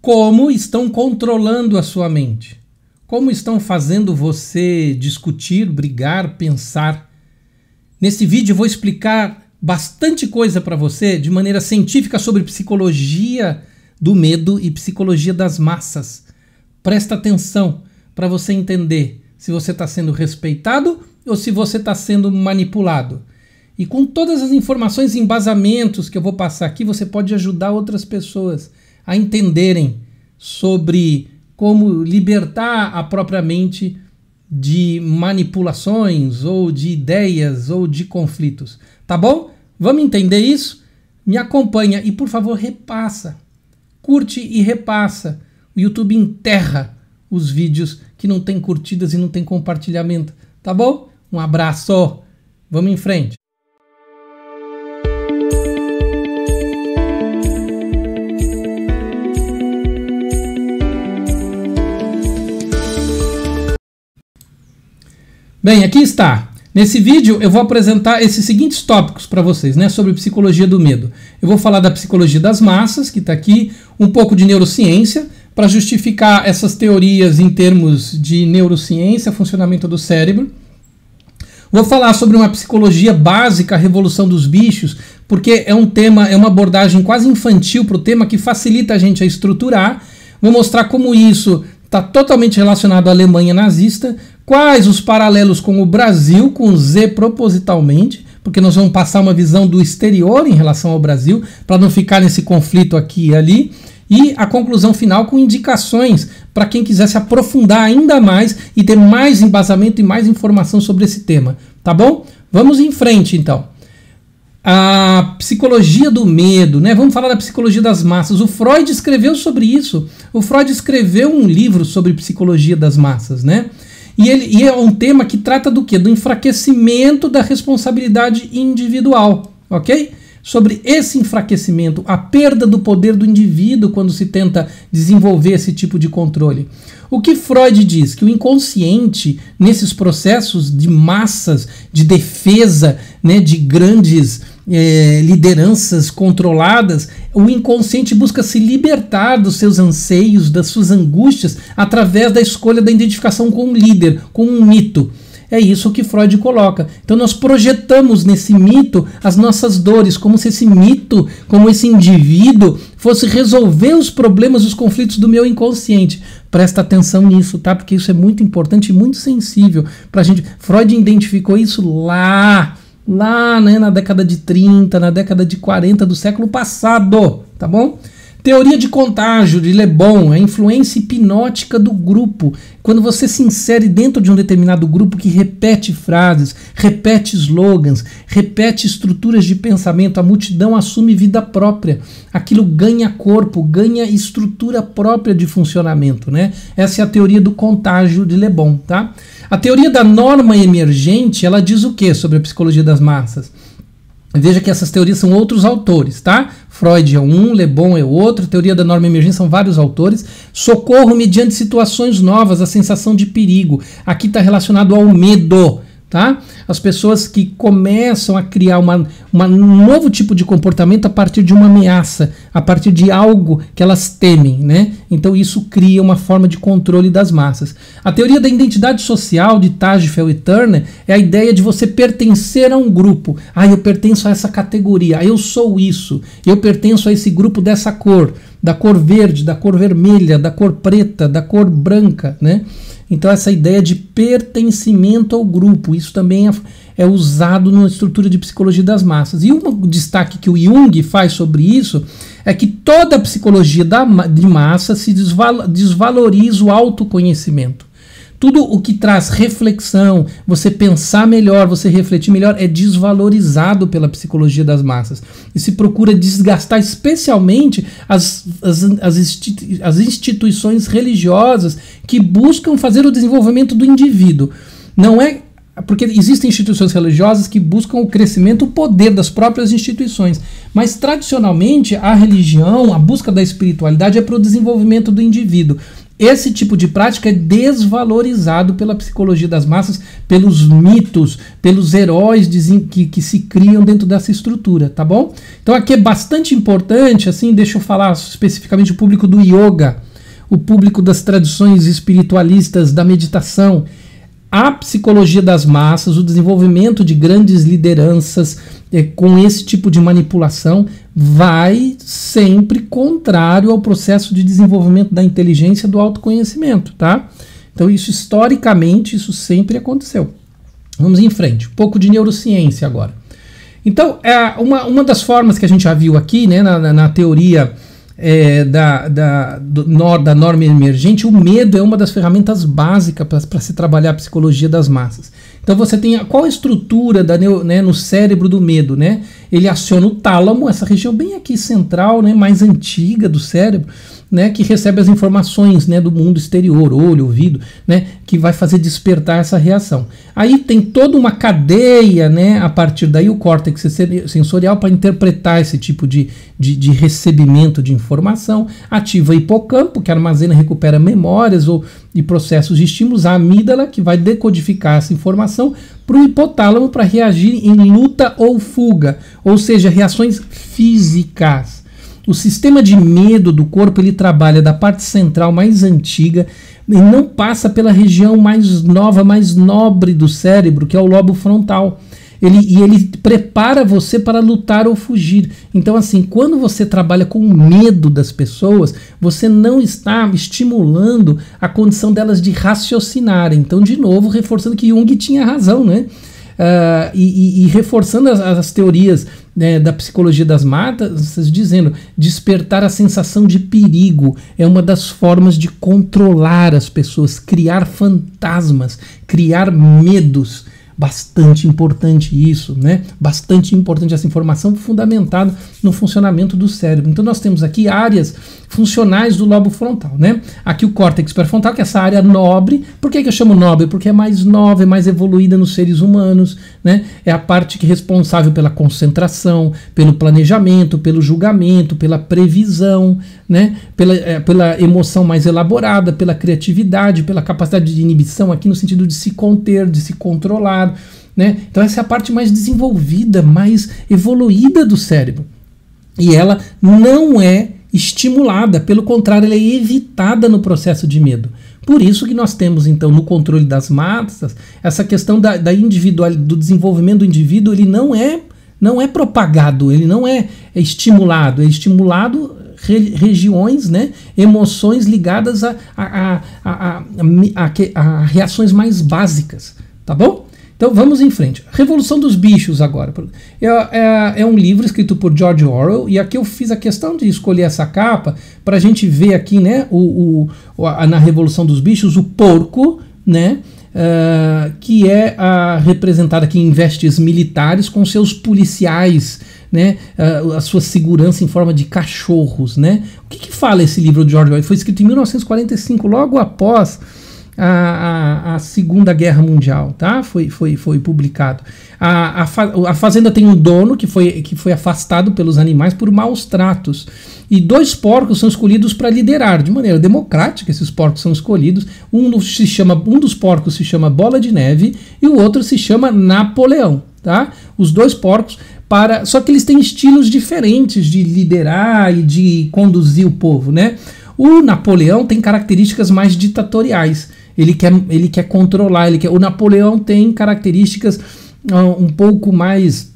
como estão controlando a sua mente, como estão fazendo você discutir, brigar, pensar. Nesse vídeo eu vou explicar bastante coisa para você de maneira científica sobre psicologia do medo e psicologia das massas. Presta atenção para você entender se você está sendo respeitado ou se você está sendo manipulado. E com todas as informações e embasamentos que eu vou passar aqui, você pode ajudar outras pessoas a entenderem sobre como libertar a própria mente de manipulações ou de ideias ou de conflitos. Tá bom? Vamos entender isso? Me acompanha e, por favor, repassa. Curte e repassa. O YouTube enterra os vídeos que não tem curtidas e não tem compartilhamento. Tá bom? Um abraço. Vamos em frente. Bem, aqui está. Nesse vídeo eu vou apresentar esses seguintes tópicos para vocês, né, sobre psicologia do medo. Eu vou falar da psicologia das massas, que está aqui, um pouco de neurociência, para justificar essas teorias em termos de neurociência, funcionamento do cérebro. Vou falar sobre uma psicologia básica, a revolução dos bichos, porque é um tema, é uma abordagem quase infantil para o tema que facilita a gente a estruturar. Vou mostrar como isso está totalmente relacionado à Alemanha nazista, quais os paralelos com o Brasil, com Z propositalmente, porque nós vamos passar uma visão do exterior em relação ao Brasil, para não ficar nesse conflito aqui e ali, e a conclusão final com indicações para quem quiser se aprofundar ainda mais e ter mais embasamento e mais informação sobre esse tema, tá bom? Vamos em frente então. A psicologia do medo, né? Vamos falar da psicologia das massas. O Freud escreveu sobre isso. O Freud escreveu um livro sobre psicologia das massas, né? E é um tema que trata do quê? Do enfraquecimento da responsabilidade individual, ok? Sobre esse enfraquecimento, a perda do poder do indivíduo quando se tenta desenvolver esse tipo de controle. O que Freud diz? Que o inconsciente, nesses processos de massas, de defesa, né, de grandes lideranças controladas, o inconsciente busca se libertar dos seus anseios, das suas angústias, através da escolha da identificação com um líder, com um mito. É isso que Freud coloca. Então nós projetamos nesse mito as nossas dores, como se esse mito, como esse indivíduo, fosse resolver os problemas, os conflitos do meu inconsciente. Presta atenção nisso, tá? Porque isso é muito importante e muito sensível pra gente. Freud identificou isso lá, né, na década de 30, na década de 40 do século passado, tá bom? Teoria de contágio de Le Bon, a influência hipnótica do grupo. Quando você se insere dentro de um determinado grupo que repete frases, repete slogans, repete estruturas de pensamento, a multidão assume vida própria. Aquilo ganha corpo, ganha estrutura própria de funcionamento, né? Essa é a teoria do contágio de Le Bon, tá? A teoria da norma emergente, ela diz o que sobre a psicologia das massas? Veja que essas teorias são outros autores, tá? Freud é um, Le Bon é outro, teoria da norma emergente são vários autores. Socorro mediante situações novas, a sensação de perigo. Aqui está relacionado ao medo, tá? As pessoas que começam a criar um novo tipo de comportamento a partir de uma ameaça, a partir de algo que elas temem, né? Então isso cria uma forma de controle das massas. A teoria da identidade social de Tajfel e Turner é a ideia de você pertencer a um grupo. Ah, eu pertenço a essa categoria, eu sou isso, eu pertenço a esse grupo dessa cor, da cor verde, da cor vermelha, da cor preta, da cor branca, né? Então essa ideia de pertencimento ao grupo, isso também é usado na estrutura de psicologia das massas. E um destaque que o Jung faz sobre isso é que toda a psicologia de massa se desvaloriza o autoconhecimento. Tudo o que traz reflexão, você pensar melhor, você refletir melhor, é desvalorizado pela psicologia das massas. E se procura desgastar especialmente as instituições religiosas que buscam fazer o desenvolvimento do indivíduo. Não é porque existem instituições religiosas que buscam o crescimento, o poder das próprias instituições. Mas, tradicionalmente, a religião, a busca da espiritualidade é para o desenvolvimento do indivíduo. Esse tipo de prática é desvalorizado pela psicologia das massas, pelos mitos, pelos heróis que se criam dentro dessa estrutura, tá bom? Então aqui é bastante importante, assim, deixa eu falar especificamente o público do yoga, o público das tradições espiritualistas, da meditação. A psicologia das massas, o desenvolvimento de grandes lideranças com esse tipo de manipulação vai sempre contrário ao processo de desenvolvimento da inteligência, do autoconhecimento, tá? Então isso historicamente, isso sempre aconteceu. Vamos em frente, um pouco de neurociência agora. Então, uma das formas que a gente já viu aqui, né, na teoria da norma emergente, o medo é uma das ferramentas básicas para se trabalhar a psicologia das massas. Então você tem qual a estrutura no cérebro do medo, né? Ele aciona o tálamo, essa região bem aqui central, né, mais antiga do cérebro, né, que recebe as informações, né, do mundo exterior, olho, ouvido, né, que vai fazer despertar essa reação. Aí tem toda uma cadeia, né, a partir daí o córtex sensorial para interpretar esse tipo de recebimento de informação, ativa o hipocampo, que armazena e recupera memórias e processos de estímulos, a amígdala, que vai decodificar essa informação para o hipotálamo para reagir em luta ou fuga, ou seja, reações físicas. O sistema de medo do corpo, ele trabalha da parte central mais antiga e não passa pela região mais nova, mais nobre do cérebro, que é o lobo frontal. Ele prepara você para lutar ou fugir. Então, assim, quando você trabalha com medo das pessoas, você não está estimulando a condição delas de raciocinarem. Então, de novo, reforçando que Jung tinha razão, né? E reforçando as teorias, né, da psicologia das massas, dizendo despertar a sensação de perigo é uma das formas de controlar as pessoas, criar fantasmas, criar medos. Bastante importante isso, né? Bastante importante essa informação fundamentada no funcionamento do cérebro. Então nós temos aqui áreas funcionais do lobo frontal, né? Aqui o córtex pré-frontal, que é essa área nobre. Por que eu chamo nobre? Porque é mais nova, é mais evoluída nos seres humanos, né? É a parte que é responsável pela concentração, pelo planejamento, pelo julgamento, pela previsão, né? Pela emoção mais elaborada, pela criatividade, pela capacidade de inibição aqui no sentido de se conter, de se controlar, né? Então essa é a parte mais desenvolvida, mais evoluída do cérebro. E ela não é estimulada, pelo contrário, ela é evitada no processo de medo. Por isso que nós temos, então, no controle das massas, essa questão da individualidade, do desenvolvimento do indivíduo, ele não é propagado, ele não é estimulado, é estimulado regiões, né, emoções ligadas a reações mais básicas, tá bom? Então vamos em frente. Revolução dos Bichos agora. É um livro escrito por George Orwell, e aqui eu fiz a questão de escolher essa capa para a gente ver aqui, né, na Revolução dos Bichos, o porco, né, que é representado aqui em vestes militares com seus policiais, né, a sua segurança em forma de cachorros, né? O que fala esse livro de George Orwell? Foi escrito em 1945, logo após a Segunda Guerra Mundial, tá? Foi publicado. A fazenda tem um dono que foi afastado pelos animais por maus tratos, e 2 porcos são escolhidos para liderar de maneira democrática. Esses porcos são escolhidos. Um dos porcos se chama Bola de Neve e o outro se chama Napoleão, tá? Os 2 porcos só que eles têm estilos diferentes de liderar e de conduzir o povo, né? O Napoleão tem características mais ditatoriais. Ele quer controlar. O Napoleão tem características um pouco mais,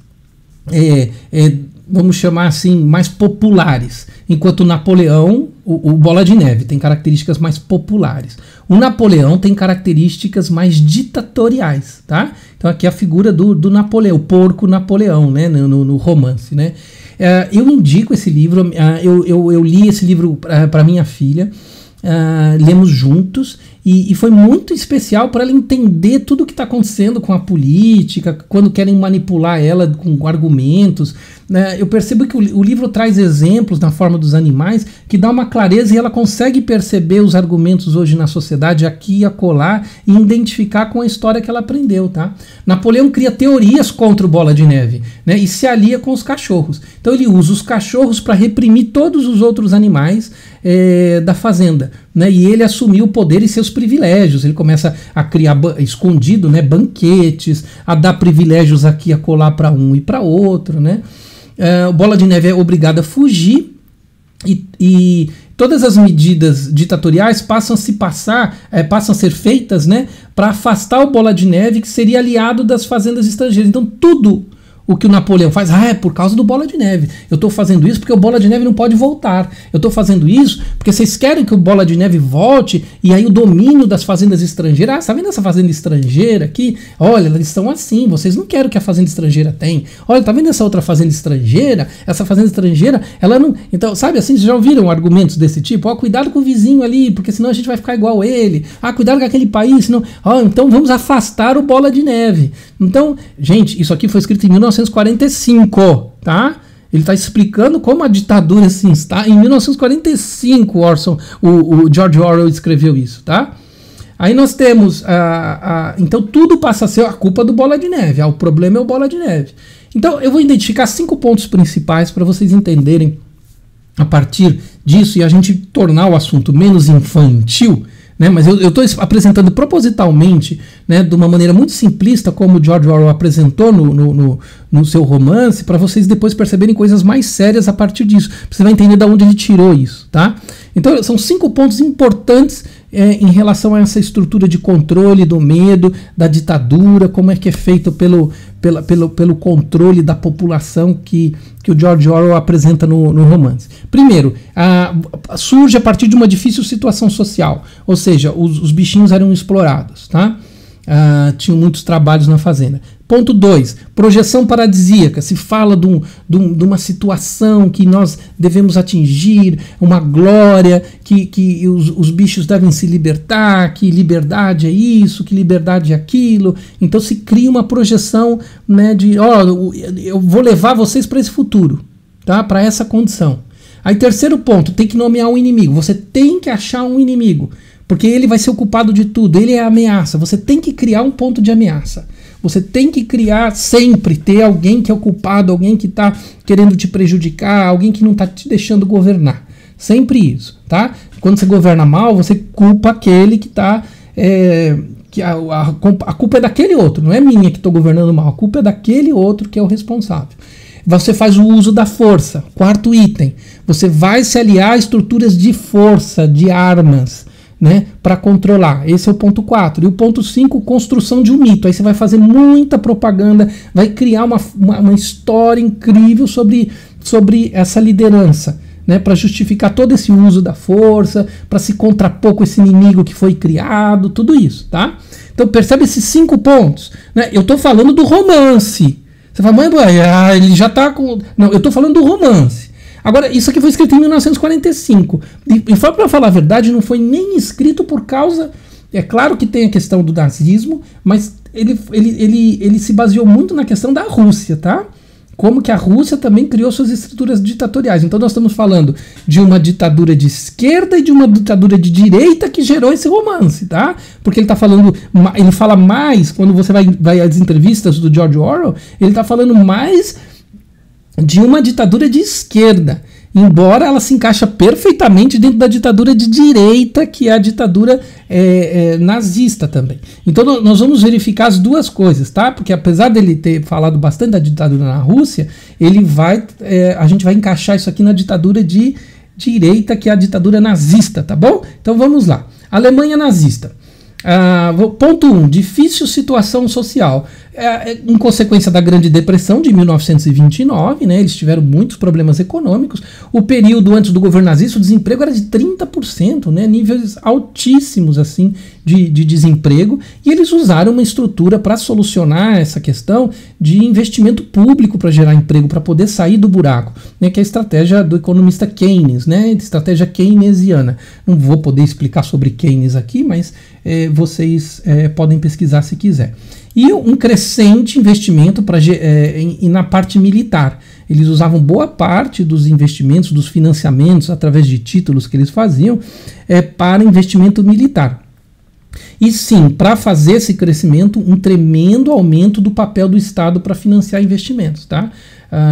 vamos chamar assim, mais populares. Enquanto o Napoleão, o Bola de Neve, tem características mais populares. O Napoleão tem características mais ditatoriais, tá? Então aqui é a figura do Napoleão, o porco Napoleão, né, no romance, né? Eu indico esse livro, eu li esse livro para minha filha, lemos juntos, e foi muito especial para ela entender tudo o que está acontecendo com a política, quando querem manipular ela com argumentos, né? Eu percebo que o livro traz exemplos na forma dos animais que dá uma clareza, e ela consegue perceber os argumentos hoje na sociedade, aqui e acolá, e identificar com a história que ela aprendeu, tá? Napoleão cria teorias contra o Bola de Neve, né? E se alia com os cachorros. Então ele usa os cachorros para reprimir todos os outros animais da fazenda, né, e ele assumiu o poder e seus privilégios. Ele começa a criar escondido, né, banquetes, a dar privilégios aqui a colar para um e para outro, né. O Bola de Neve é obrigado a fugir e todas as medidas ditatoriais passam a ser feitas, né, para afastar o Bola de Neve, que seria aliado das fazendas estrangeiras. Então tudo o que o Napoleão faz, é por causa do Bola de Neve. Eu estou fazendo isso porque o Bola de Neve não pode voltar. Eu estou fazendo isso porque vocês querem que o Bola de Neve volte, e aí o domínio das fazendas estrangeiras. Tá vendo essa fazenda estrangeira aqui? Olha, eles estão assim, vocês não querem que a fazenda estrangeira tem. Olha, tá vendo essa outra fazenda estrangeira? Essa fazenda estrangeira, ela não... Então, sabe assim, vocês já ouviram argumentos desse tipo? Cuidado com o vizinho ali, porque senão a gente vai ficar igual ele. Cuidado com aquele país, senão... então vamos afastar o Bola de Neve. Então, gente, isso aqui foi escrito em 1945, tá? Ele está explicando como a ditadura se está. Em 1945, o George Orwell escreveu isso, tá? Aí nós temos, então tudo passa a ser a culpa do Bola de Neve. O problema é o Bola de Neve. Então eu vou identificar 5 pontos principais para vocês entenderem a partir disso e a gente tornar o assunto menos infantil, né, mas eu estou apresentando propositalmente, né, de uma maneira muito simplista, como o George Orwell apresentou no seu romance, para vocês depois perceberem coisas mais sérias a partir disso. Você vai entender de onde ele tirou isso, tá? Então são 5 pontos importantes em relação a essa estrutura de controle do medo, da ditadura, como é que é feito pelo controle da população que o George Orwell apresenta no romance. Primeiro, surge a partir de uma difícil situação social, ou seja, os bichinhos eram explorados, tá? Tinham muitos trabalhos na fazenda. Ponto 2, projeção paradisíaca. Se fala de uma situação que nós devemos atingir, uma glória, que os bichos devem se libertar, que liberdade é isso, que liberdade é aquilo. Então se cria uma projeção, né, de eu vou levar vocês para esse futuro, tá? Para essa condição. Aí terceiro ponto, tem que nomear um inimigo. Você tem que achar um inimigo, porque ele vai ser o culpado de tudo, ele é a ameaça. Você tem que criar um ponto de ameaça. Você tem que criar sempre, ter alguém que é o culpado, alguém que está querendo te prejudicar, alguém que não está te deixando governar. Sempre isso, tá? Quando você governa mal, você culpa aquele que está... a culpa é daquele outro, não é minha que estou governando mal, a culpa é daquele outro que é o responsável. Você faz o uso da força. Quarto item, você vai se aliar a estruturas de força, de armas, né, para controlar. Esse é o ponto 4. E o ponto 5, construção de um mito. Aí você vai fazer muita propaganda, vai criar uma história incrível sobre essa liderança, né, para justificar todo esse uso da força, para se contrapor com esse inimigo que foi criado, tudo isso, tá? Então percebe esses 5 pontos, né? Eu estou falando do romance. Você fala, mãe, ele já está com... Não, eu estou falando do romance. Agora, isso aqui foi escrito em 1945. E para falar a verdade, não foi nem escrito por causa... É claro que tem a questão do nazismo, mas ele se baseou muito na questão da Rússia, tá? Como que a Rússia também criou suas estruturas ditatoriais. Então nós estamos falando de uma ditadura de esquerda e de uma ditadura de direita que gerou esse romance, tá? Porque ele fala mais, quando você vai às entrevistas do George Orwell, ele está falando mais de uma ditadura de esquerda, embora ela se encaixa perfeitamente dentro da ditadura de direita, que é a ditadura nazista também. Então nós vamos verificar as duas coisas, tá? Porque apesar dele ter falado bastante da ditadura na Rússia, a gente vai encaixar isso aqui na ditadura de direita, que é a ditadura nazista, tá bom? Então vamos lá. Alemanha nazista. Ponto 1, difícil situação social. Em consequência da Grande Depressão de 1929, né, eles tiveram muitos problemas econômicos. O período antes do governo nazista, o desemprego era de 30%, né, níveis altíssimos assim, de desemprego, e eles usaram uma estrutura para solucionar essa questão de investimento público para gerar emprego, para poder sair do buraco, né, que é a estratégia do economista Keynes, né, estratégia keynesiana. Não vou poder explicar sobre Keynes aqui, mas vocês podem pesquisar se quiser. E um crescente investimento na parte militar. Eles usavam boa parte dos investimentos, dos financiamentos, através de títulos que eles faziam, para investimento militar. E sim, para fazer esse crescimento, um tremendo aumento do papel do Estado para financiar investimentos, tá?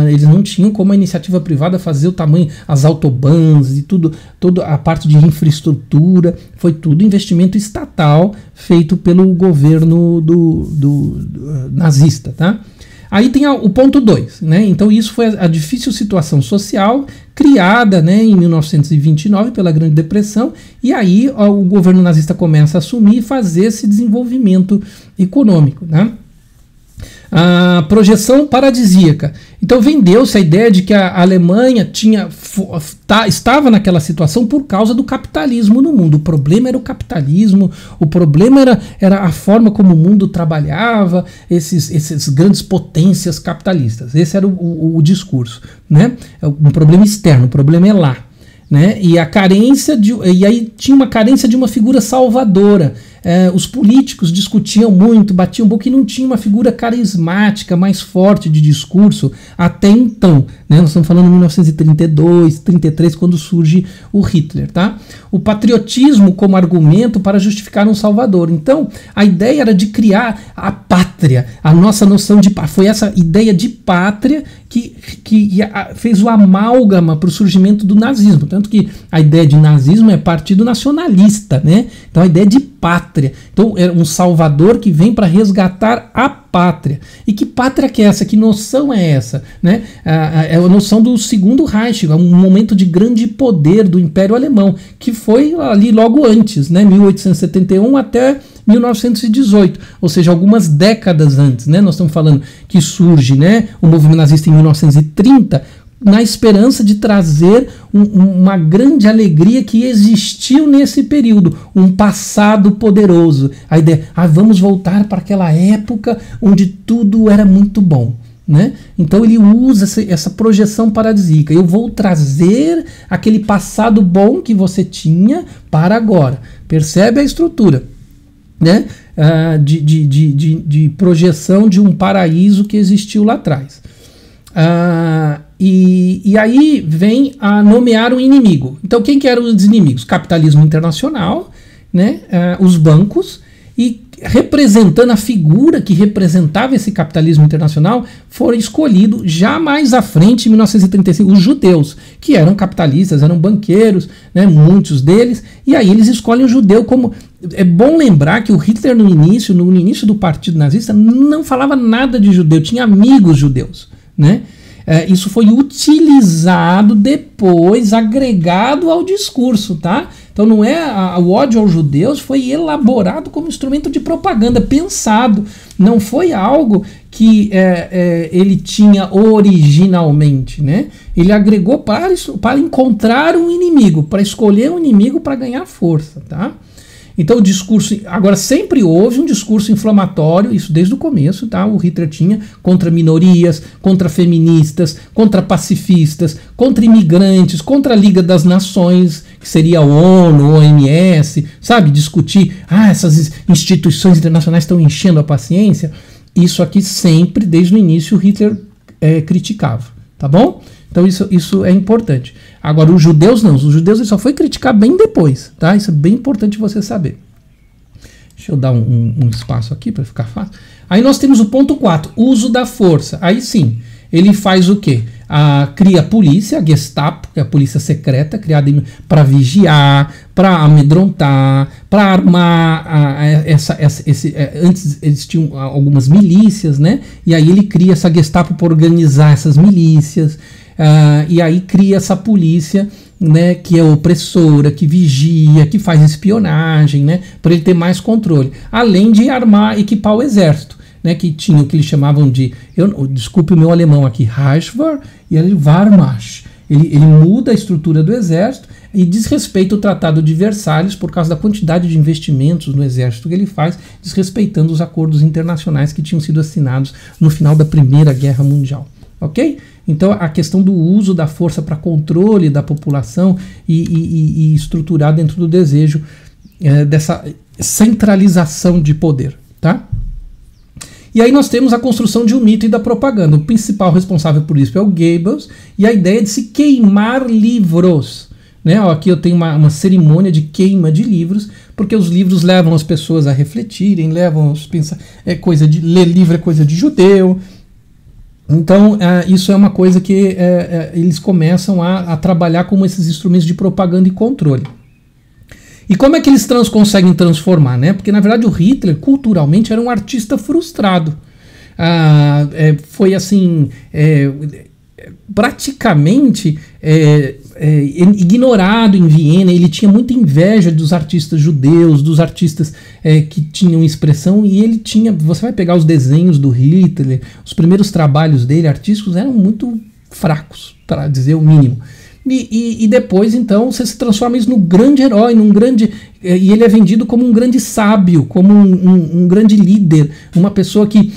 eles não tinham como a iniciativa privada fazer o tamanho, as autobans e tudo, toda a parte de infraestrutura, foi tudo investimento estatal feito pelo governo do nazista, tá? Aí tem o ponto 2, né? Então isso foi a difícil situação social criada, né, em 1929 pela Grande Depressão, e aí o governo nazista começa a assumir e fazer esse desenvolvimento econômico, né? A projeção paradisíaca. Então vendeu-se a ideia de que a Alemanha estava naquela situação por causa do capitalismo no mundo. O problema era o capitalismo, o problema era a forma como o mundo trabalhava, esses grandes potências capitalistas. Esse era o discurso, né? Um problema externo, o problema é lá, né? E aí tinha uma carência de uma figura salvadora. Os políticos discutiam muito, batiam boca e não tinha uma figura carismática mais forte de discurso até então, né? Nós estamos falando de 1932, 33, quando surge o Hitler, tá? O patriotismo como argumento para justificar um salvador. Então, a ideia era de criar a pátria, a nossa noção de pátria. Foi essa ideia de pátria que fez o amálgama para o surgimento do nazismo. Tanto que a ideia de nazismo é partido nacionalista, né? Então, a ideia de pátria. Então, é um salvador que vem para resgatar a pátria. E que pátria que é essa? Que noção é essa? Né? É a noção do Segundo Reich, um momento de grande poder do Império Alemão, que foi ali logo antes, né? 1871 até 1918, ou seja, algumas décadas antes, né? Nós estamos falando que surge, né, o movimento nazista em 1930, na esperança de trazer uma grande alegria que existiu nesse período, um passado poderoso. A ideia, vamos voltar para aquela época onde tudo era muito bom, né? Então ele usa essa projeção paradisíaca. Eu vou trazer aquele passado bom que você tinha para agora. Percebe a estrutura, né? De projeção de um paraíso que existiu lá atrás. E aí vem a nomear um inimigo. Então quem que eram os inimigos? Capitalismo internacional, né? Os bancos, e representando a figura que representava esse capitalismo internacional, foram escolhidos já mais à frente, em 1935, os judeus, que eram capitalistas, eram banqueiros, né, muitos deles, e aí eles escolhem o judeu como... É bom lembrar que o Hitler no início do partido nazista não falava nada de judeu, tinha amigos judeus, né? Isso foi utilizado depois, agregado ao discurso, tá? Então não o ódio aos judeus foi elaborado como instrumento de propaganda, pensado. Não foi algo que ele tinha originalmente, né? Ele agregou para encontrar um inimigo, para escolher um inimigo para ganhar força, tá? Então o discurso, agora sempre houve um discurso inflamatório, isso desde o começo, tá? O Hitler tinha contra minorias, contra feministas, contra pacifistas, contra imigrantes, contra a Liga das Nações, que seria a ONU, OMS, sabe? Discutir, essas instituições internacionais estão enchendo a paciência. Isso aqui sempre, desde o início, o Hitler criticava, tá bom? Então isso é importante. Agora, os judeus não. Os judeus ele só foi criticar bem depois, tá? Isso é bem importante você saber. Deixa eu dar um espaço aqui para ficar fácil. Aí nós temos o ponto 4, uso da força. Aí sim, ele faz o quê? Cria a polícia, a Gestapo, que é a polícia secreta, criada para vigiar, para amedrontar, para armar. Antes eles tinham algumas milícias, né? E aí ele cria essa Gestapo para organizar essas milícias. E aí cria essa polícia, né, que é opressora, que vigia, que faz espionagem, né, para ele ter mais controle. Além de armar, equipar o exército, né, que tinha o que eles chamavam de, desculpe o meu alemão aqui, Reichswehr e Wehrmacht. Ele muda a estrutura do exército e desrespeita o Tratado de Versalhes por causa da quantidade de investimentos no exército que ele faz, desrespeitando os acordos internacionais que tinham sido assinados no final da Primeira Guerra Mundial. Ok? Então a questão do uso da força para controle da população e estruturar dentro do desejo dessa centralização de poder, tá? E aí nós temos a construção de um mito e da propaganda. O principal responsável por isso é o Goebbels, e a ideia de se queimar livros. Né? Aqui eu tenho uma cerimônia de queima de livros, porque os livros levam as pessoas a refletirem, levam a pensar, ler livro é coisa de judeu, Então, isso é uma coisa que eles começam a trabalhar como esses instrumentos de propaganda e controle. E como é que eles conseguem transformar, né? Porque, na verdade, o Hitler, culturalmente, era um artista frustrado. Foi assim... praticamente ignorado em Viena. Ele tinha muita inveja dos artistas judeus, dos artistas que tinham expressão, e ele tinha... Você vai pegar os desenhos do Hitler, os primeiros trabalhos dele, artísticos, eram muito fracos, para dizer o mínimo. E depois, então, você se transforma isso num grande herói, e ele é vendido como um grande sábio, como um grande líder, uma pessoa que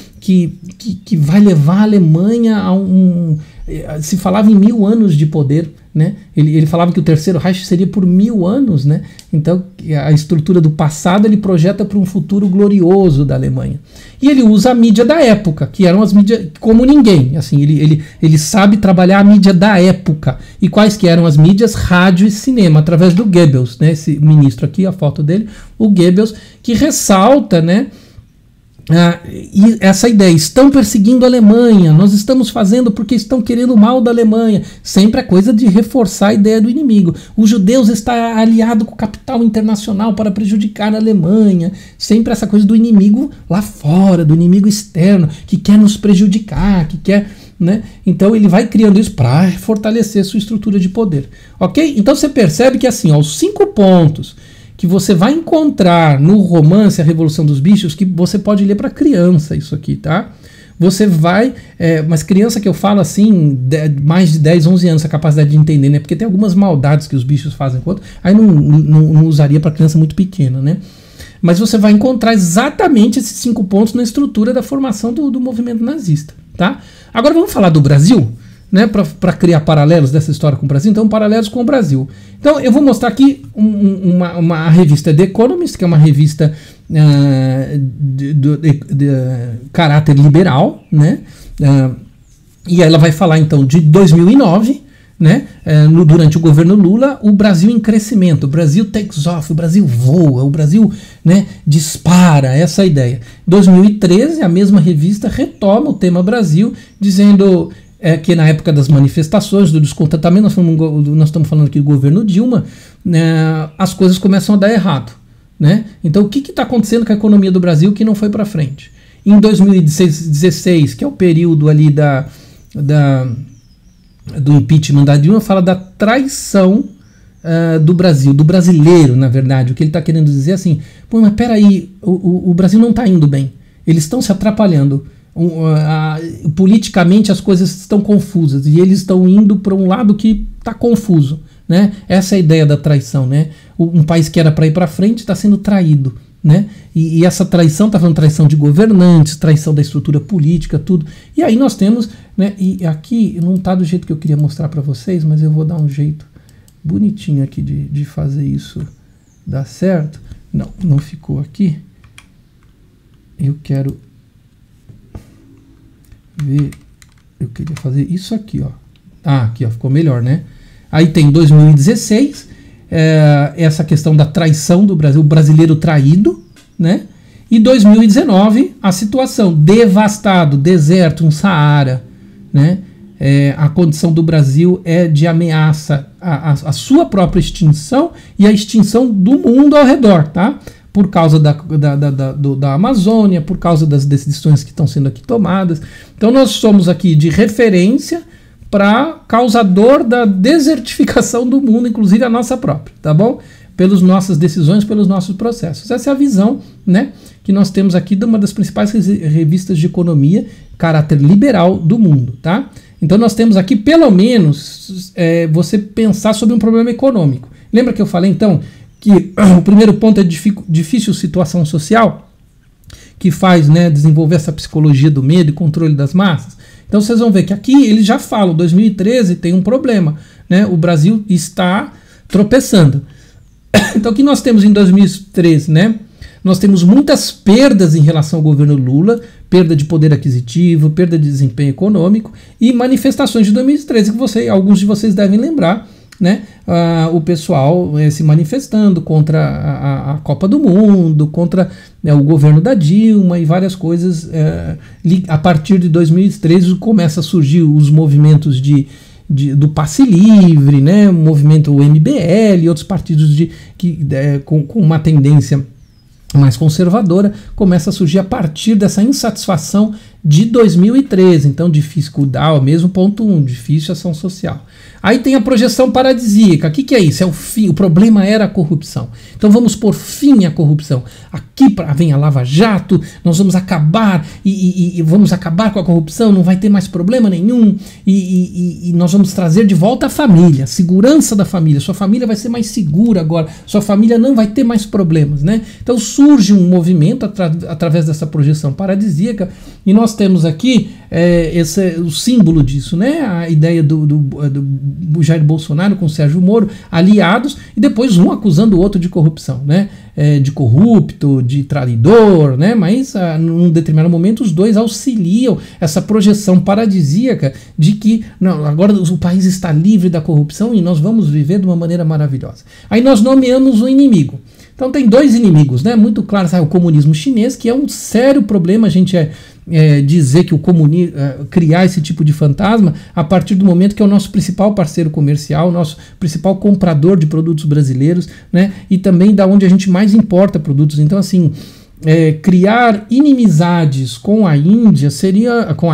vai levar a Alemanha a se falava em 1000 anos de poder, né? Ele falava que o Terceiro Reich seria por 1000 anos, né? Então, a estrutura do passado ele projeta para um futuro glorioso da Alemanha. E ele usa a mídia da época, que eram as mídias como ninguém. Assim, ele sabe trabalhar a mídia da época. E quais que eram as mídias? Rádio e cinema, através do Goebbels, né? Esse ministro aqui, a foto dele, o Goebbels, que ressalta, né? E essa ideia, estão perseguindo a Alemanha, nós estamos fazendo porque estão querendo o mal da Alemanha. Sempre é coisa de reforçar a ideia do inimigo. Os judeus estão aliados com o capital internacional para prejudicar a Alemanha. Sempre essa coisa do inimigo lá fora, do inimigo externo, que quer nos prejudicar, que quer... Né? Então ele vai criando isso para fortalecer sua estrutura de poder. Ok? Então você percebe que assim, os 5 pontos que você vai encontrar no romance A Revolução dos Bichos, que você pode ler para criança isso aqui, tá? Você vai... mas criança que eu falo assim, mais de 10, 11 anos, a capacidade de entender, né? Porque tem algumas maldades que os bichos fazem com outro, aí não usaria para criança muito pequena, né? Mas você vai encontrar exatamente esses 5 pontos na estrutura da formação do movimento nazista, tá? Agora vamos falar do Brasil, né, para criar paralelos dessa história com o Brasil. Então, paralelos com o Brasil. Então, eu vou mostrar aqui uma revista The Economist, que é uma revista de caráter liberal, né? E ela vai falar, então, de 2009, né? Durante o governo Lula, o Brasil em crescimento, o Brasil takes off, o Brasil voa, o Brasil, né, dispara, essa é a ideia. 2013, a mesma revista retoma o tema Brasil, dizendo... que na época das manifestações, do descontentamento, nós estamos falando aqui do governo Dilma, né, as coisas começam a dar errado, né? Então o que está acontecendo com a economia do Brasil que não foi para frente? Em 2016, que é o período ali do impeachment da Dilma, fala da traição do Brasil, do brasileiro, na verdade. O que ele está querendo dizer é assim, pô, mas peraí, o Brasil não está indo bem, eles estão se atrapalhando. Politicamente as coisas estão confusas e eles estão indo para um lado que está confuso, né? Essa é a ideia da traição, né? Um país que era para ir para frente está sendo traído, né? E essa traição está falando traição de governantes, traição da estrutura política, tudo. E aí nós temos, né? E aqui não está do jeito que eu queria mostrar para vocês, mas eu vou dar um jeito bonitinho aqui de fazer isso dar certo. Não ficou aqui. Eu quero ver, eu queria fazer isso aqui, ó. Aqui, ó, ficou melhor, né? Aí tem 2016, essa questão da traição do Brasil, o brasileiro traído, né? E 2019, a situação, devastado, deserto, um Saara, né? A condição do Brasil é de ameaça à sua própria extinção e à extinção do mundo ao redor, tá? Por causa da Amazônia, por causa das decisões que estão sendo aqui tomadas. Então nós somos aqui de referência para causador da desertificação do mundo, inclusive a nossa própria, tá bom? Pelas nossas decisões, pelos nossos processos. Essa é a visão, né, que nós temos aqui de uma das principais revistas de economia, caráter liberal do mundo, tá? Então nós temos aqui, pelo menos, você pensar sobre um problema econômico. Lembra que eu falei, então, que o primeiro ponto é difícil situação social, que faz, né, desenvolver essa psicologia do medo e controle das massas. Então vocês vão ver que aqui eles já falam, 2013 tem um problema, né, o Brasil está tropeçando. Então o que nós temos em 2013, né? Nós temos muitas perdas em relação ao governo Lula, perda de poder aquisitivo, perda de desempenho econômico e manifestações de 2013 que alguns de vocês devem lembrar, né, o pessoal se manifestando contra a Copa do Mundo, contra o governo da Dilma e várias coisas. A partir de 2013 começa a surgir os movimentos do passe livre, né, o movimento MBL e outros partidos com uma tendência mais conservadora, começa a surgir a partir dessa insatisfação de 2013. Então, difícil cuidar, mesmo ponto 1, difícil ação social. Aí tem a projeção paradisíaca. O que é isso? É o fim. O problema era a corrupção. Então vamos pôr fim à corrupção. Aqui vem a Lava Jato, nós vamos acabar e vamos acabar com a corrupção, não vai ter mais problema nenhum e nós vamos trazer de volta a família, a segurança da família. Sua família vai ser mais segura agora, sua família não vai ter mais problemas, né? Então surge um movimento através dessa projeção paradisíaca e nós temos aqui o símbolo disso, né? A ideia do Jair Bolsonaro com Sérgio Moro, aliados, e depois um acusando o outro de corrupção, né? De corrupto, de traidor, né? Mas num determinado momento os dois auxiliam essa projeção paradisíaca de que não, agora o país está livre da corrupção e nós vamos viver de uma maneira maravilhosa. Aí nós nomeamos o inimigo. Então tem dois inimigos, né? Muito claro, o comunismo chinês, que é um sério problema a gente dizer que o comunismo, criar esse tipo de fantasma a partir do momento que é o nosso principal parceiro comercial, nosso principal comprador de produtos brasileiros, né? E também da onde a gente mais importa produtos. Então, assim, criar inimizades com a Índia seria, com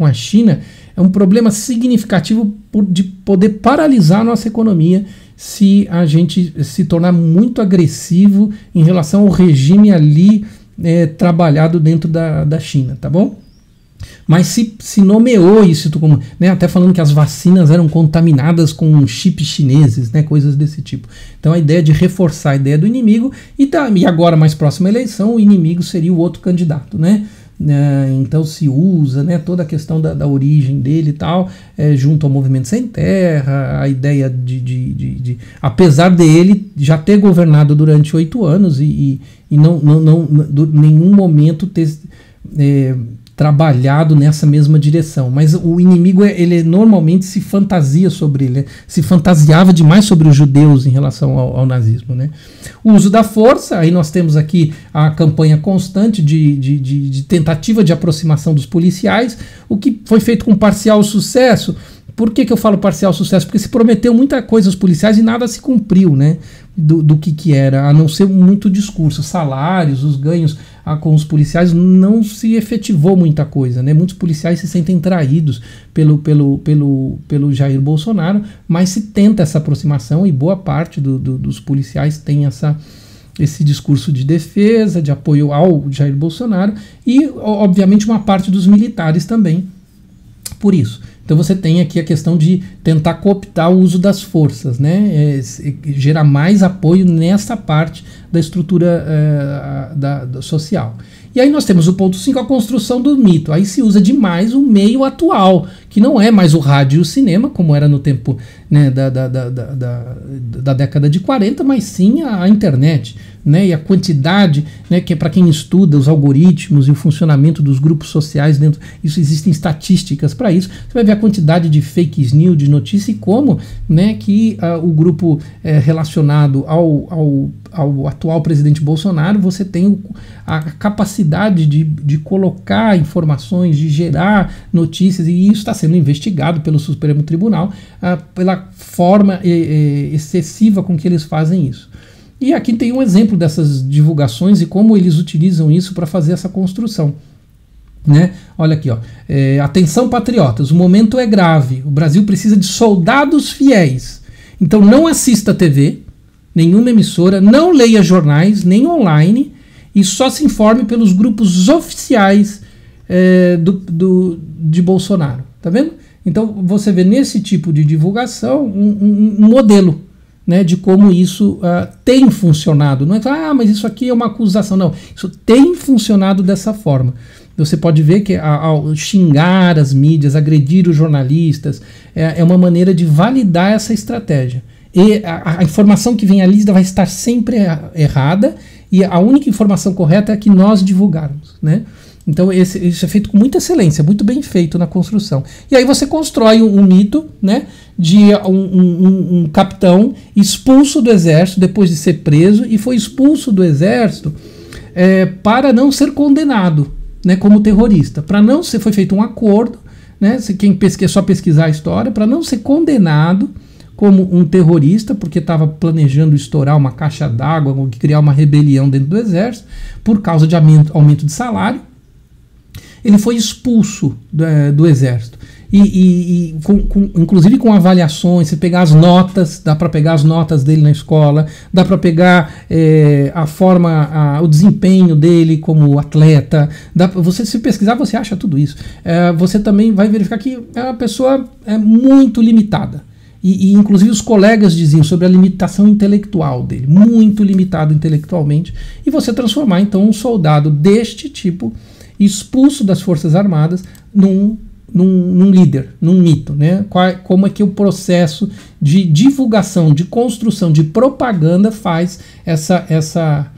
a China, é um problema significativo de poder paralisar a nossa economia se a gente se tornar muito agressivo em relação ao regime ali trabalhado dentro da China, tá bom? Mas se nomeou isso, como, né, até falando que as vacinas eram contaminadas com chips chineses, né, coisas desse tipo. Então a ideia de reforçar a ideia do inimigo e agora, mais próxima à eleição, o inimigo seria o outro candidato, né? Então se usa, né, toda a questão da origem dele e tal, junto ao Movimento Sem Terra, a ideia de apesar dele já ter governado durante 8 anos e não nenhum momento ter trabalhado nessa mesma direção, mas o inimigo ele normalmente se fantasia sobre ele, né? Se fantasiava demais sobre os judeus em relação ao nazismo, né? O uso da força, aí nós temos aqui a campanha constante de tentativa de aproximação dos policiais, o que foi feito com parcial sucesso. Por que eu falo parcial sucesso? Porque se prometeu muita coisa aos policiais e nada se cumpriu, né? Do que era, a não ser muito discurso, salários, os ganhos com os policiais, não se efetivou muita coisa, né? Muitos policiais se sentem traídos pelo Jair Bolsonaro, mas se tenta essa aproximação e boa parte dos policiais tem esse discurso de defesa, de apoio ao Jair Bolsonaro e, obviamente, uma parte dos militares também por isso. Então você tem aqui a questão de tentar cooptar o uso das forças, né? Gerar mais apoio nessa parte da estrutura social. E aí nós temos o ponto 5, a construção do mito. Aí se usa demais o meio atual, que não é mais o rádio e o cinema, como era no tempo, né, da década de 40, mas sim a internet, né, e a quantidade, né, que é para quem estuda os algoritmos e o funcionamento dos grupos sociais dentro, isso existem estatísticas para isso. Você vai ver a quantidade de fake news, de notícia e como, né, que o grupo relacionado ao atual presidente Bolsonaro, você tem a capacidade de colocar informações, de gerar notícias, e isso está sendo investigado pelo Supremo Tribunal pela forma excessiva com que eles fazem isso. E aqui tem um exemplo dessas divulgações e como eles utilizam isso para fazer essa construção, né? Olha aqui, ó. Atenção patriotas, o momento é grave, o Brasil precisa de soldados fiéis, então não assista a TV, nenhuma emissora, não leia jornais, nem online, e só se informe pelos grupos oficiais de Bolsonaro, tá vendo? Então você vê nesse tipo de divulgação um modelo, né, de como isso tem funcionado. Não é mas isso aqui é uma acusação, não, isso tem funcionado dessa forma. Você pode ver que ao xingar as mídias, agredir os jornalistas, é uma maneira de validar essa estratégia. E a informação que vem ali vai estar sempre errada, e a única informação correta é a que nós divulgarmos, né? Então isso é feito com muita excelência, muito bem feito na construção. E aí você constrói um mito, né, de um capitão expulso do exército depois de ser preso, e foi expulso do exército para não ser condenado, né, como terrorista. Para não ser, foi feito um acordo, né, quem só pesquisar a história, para não ser condenado como um terrorista, porque estava planejando estourar uma caixa d'água, ou criar uma rebelião dentro do exército, por causa de aumento de salário. Ele foi expulso do exército. Inclusive com avaliações, se pegar as notas, dá para pegar as notas dele na escola, dá para pegar o desempenho dele como atleta. Você, se pesquisar, você acha tudo isso. Você também vai verificar que é uma pessoa muito limitada. E inclusive os colegas diziam sobre a limitação intelectual dele, muito limitado intelectualmente, e você transformar então um soldado deste tipo, expulso das Forças Armadas, num líder, num mito, né? Como é que o processo de divulgação, de construção, de propaganda faz essa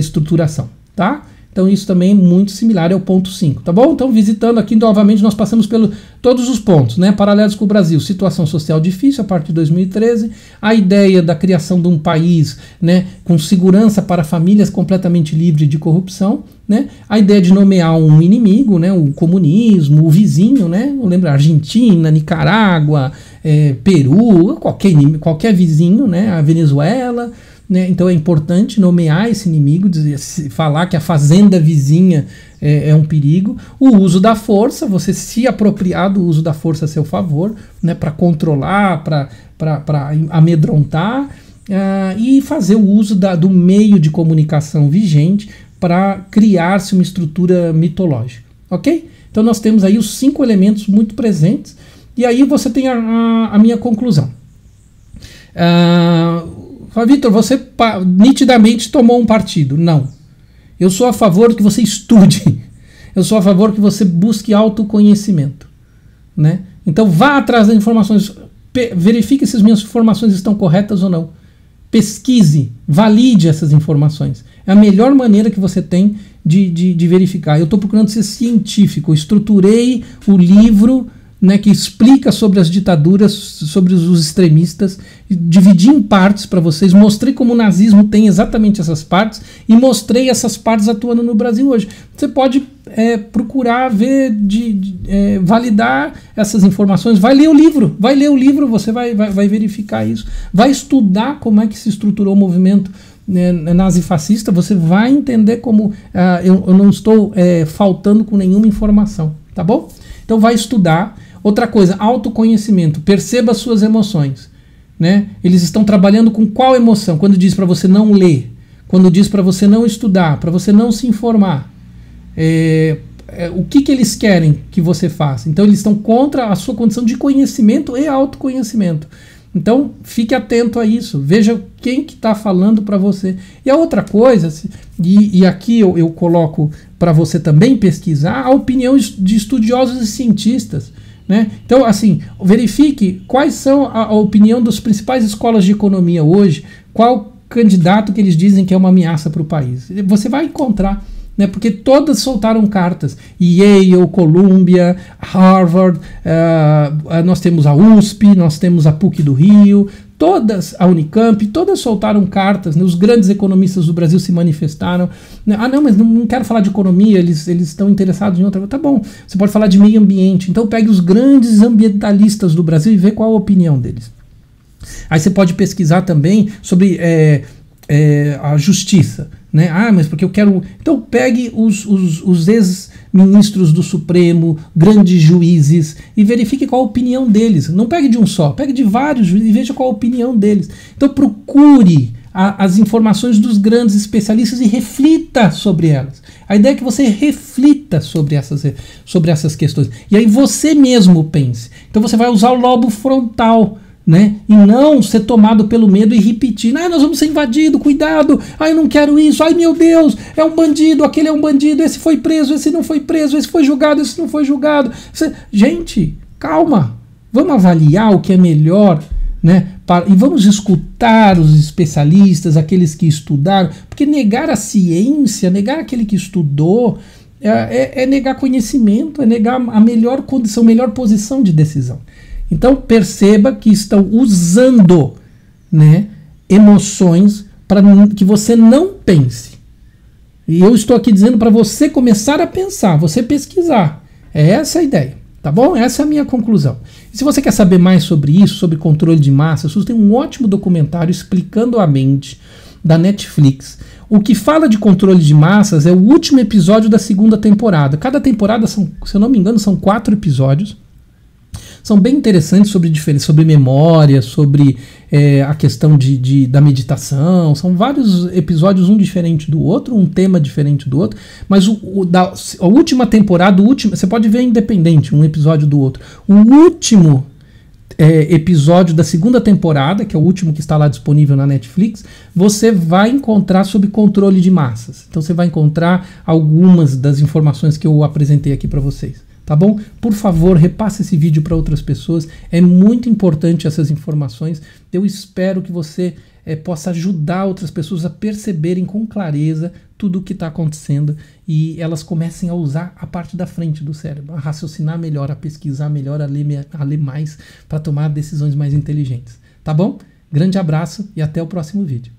estruturação, tá? Então isso também é muito similar ao ponto 5, tá bom? Então visitando aqui novamente nós passamos por todos os pontos, né? Paralelos com o Brasil, situação social difícil a partir de 2013, a ideia da criação de um país, né, com segurança para famílias completamente livres de corrupção, né? A ideia de nomear um inimigo, né? O comunismo, o vizinho, né? Lembra Argentina, Nicarágua, Peru, qualquer vizinho, né? A Venezuela. Né? Então é importante nomear esse inimigo, falar que a fazenda vizinha é um perigo. O uso da força, você se apropriar do uso da força a seu favor, né? Para controlar, para amedrontar, e fazer o uso do meio de comunicação vigente para criar-se uma estrutura mitológica. Ok? Então nós temos aí os 5 elementos muito presentes, e aí você tem a minha conclusão. Vitor, você nitidamente tomou um partido. Não. Eu sou a favor que você estude. Eu sou a favor que você busque autoconhecimento, né? Então vá atrás das informações. Verifique se as minhas informações estão corretas ou não. Pesquise, valide essas informações. É a melhor maneira que você tem de verificar. Eu estou procurando ser científico. Eu estruturei o livro, né, que explica sobre as ditaduras, sobre os extremistas, dividi em partes para vocês, mostrei como o nazismo tem exatamente essas partes e mostrei essas partes atuando no Brasil hoje. Você pode procurar ver, validar essas informações, vai ler o livro, você vai verificar isso, vai estudar como é que se estruturou o movimento nazifascista, você vai entender como eu não estou faltando com nenhuma informação, tá bom? Então vai estudar. Outra coisa, autoconhecimento. Perceba as suas emoções, né? Eles estão trabalhando com qual emoção? Quando diz para você não ler, quando diz para você não estudar, para você não se informar, o que eles querem que você faça? Então eles estão contra a sua condição de conhecimento e autoconhecimento. Então fique atento a isso, veja quem que está falando para você. E a outra coisa, e aqui eu coloco para você também pesquisar a opinião de estudiosos e cientistas, né? Então, assim, verifique quais são a opinião das principais escolas de economia hoje, qual candidato que eles dizem que é uma ameaça para o país. Você vai encontrar, né, porque todas soltaram cartas. Yale, Columbia, Harvard, nós temos a USP, nós temos a PUC do Rio, todas, a Unicamp, todas soltaram cartas, né, os grandes economistas do Brasil se manifestaram. Não, mas não quero falar de economia, eles estão interessados em outra coisa. Tá bom, você pode falar de meio ambiente. Então pegue os grandes ambientalistas do Brasil e vê qual a opinião deles. Aí você pode pesquisar também sobre a justiça, né? Mas porque eu quero... Então pegue os ex-ministros do Supremo, grandes juízes, e verifique qual a opinião deles. Não pegue de um só, pegue de vários juízes e veja qual a opinião deles. Então procure as informações dos grandes especialistas e reflita sobre elas. A ideia é que você reflita sobre essas questões. E aí você mesmo pense. Então você vai usar o lobo frontal, né? E não ser tomado pelo medo e repetir: nós vamos ser invadidos, cuidado, eu não quero isso, meu Deus, é um bandido, aquele é um bandido, esse foi preso, esse não foi preso, esse foi julgado, esse não foi julgado. Gente, calma, vamos avaliar o que é melhor, né? E vamos escutar os especialistas, aqueles que estudaram, porque negar a ciência, negar aquele que estudou, é negar conhecimento, é negar a melhor condição, melhor posição de decisão. Então perceba que estão usando, né, emoções para que você não pense. E eu estou aqui dizendo para você começar a pensar, você pesquisar. É essa a ideia, tá bom? Essa é a minha conclusão. E se você quer saber mais sobre isso, sobre controle de massa, tem um ótimo documentário explicando a mente da Netflix. O que fala de controle de massas é o último episódio da 2ª temporada. Cada temporada, se eu não me engano, são 4 episódios. São bem interessantes sobre memória, sobre a questão da meditação. São vários episódios, um diferente do outro, um tema diferente do outro. Mas a última temporada, você pode ver independente, um episódio do outro. O último episódio da 2ª temporada, que é o último que está lá disponível na Netflix, você vai encontrar sobre controle de massas. Então você vai encontrar algumas das informações que eu apresentei aqui para vocês. Tá bom? Por favor, repasse esse vídeo para outras pessoas. É muito importante essas informações. Eu espero que você possa ajudar outras pessoas a perceberem com clareza tudo o que está acontecendo e elas comecem a usar a parte da frente do cérebro, a raciocinar melhor, a pesquisar melhor, a ler mais para tomar decisões mais inteligentes. Tá bom? Grande abraço e até o próximo vídeo.